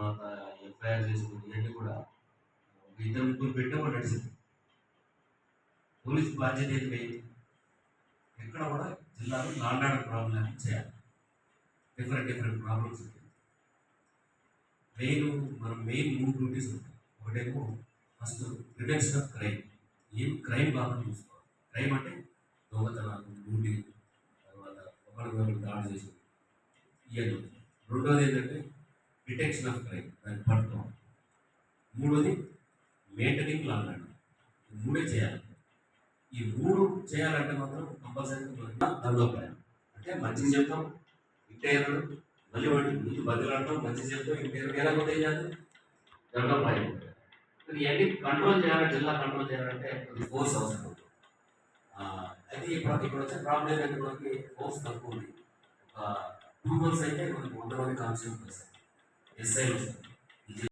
తర్వాత ఎఫ్ఐఆర్ చేసుకుని ఇవన్నీ కూడా ఒక ఇద్దరు ముగ్గురు పెట్టేవాళ్ళు నడిచింది. పోలీస్ బాధ్యత ఏంటి? ఎక్కడ కూడా జిల్లాలో లాండ్ ఆర్డర్ ప్రాబ్లం చేయాలి. డిఫరెంట్ ప్రాబ్లమ్స్ ఉంటాయి. మెయిన్ 3 డ్యూటీస్ ఉంటాయి. ఒకటేమో ఫస్ట్ ప్రివెన్షన్ ఆఫ్ క్రైమ్. ఏం క్రైమ్ బాగా చూసుకోవాలి. క్రైమ్ అంటే దొంగతనాలు, లూటీ, తర్వాత ఒకరికొకరు దాడి చేసి ఇవన్నీ. రెండోది ఏంటంటే డిటెక్షన్ ఆఫ్ క్రైమ్, దాన్ని పట్టుకోవాలి. మూడోది మెయింటైనింగ్ లాండ్ ఆర్డర్. ఈ మూడే చేయాలి. ఈ 3 చేయాలంటే మాత్రం కంపల్సరీగా దండోపాయం. అంటే మంచిగా చెప్తాం, ఇంటేరు, మళ్ళీ వాటి ముందు బదిలాడటం, మంచి చెప్తాం, ఇంటేరు లేకపోతే ఏం చేయాలి? దండోపాయం. ఇవన్నీ కంట్రోల్ చేయాలి. జిల్లా కంట్రోల్ చేయాలంటే ఫోర్స్ అవసరం. అయితే ఇప్పుడు వచ్చే ప్రాబ్లం ఏంటంటే మనకి ఫోర్స్ తక్కువ ఉంది. ఒక 2 months అయితే మనకి 100 మంది కాన్స్టేబుల్స్ వస్తారు, ఎస్ఐలు వస్తారు.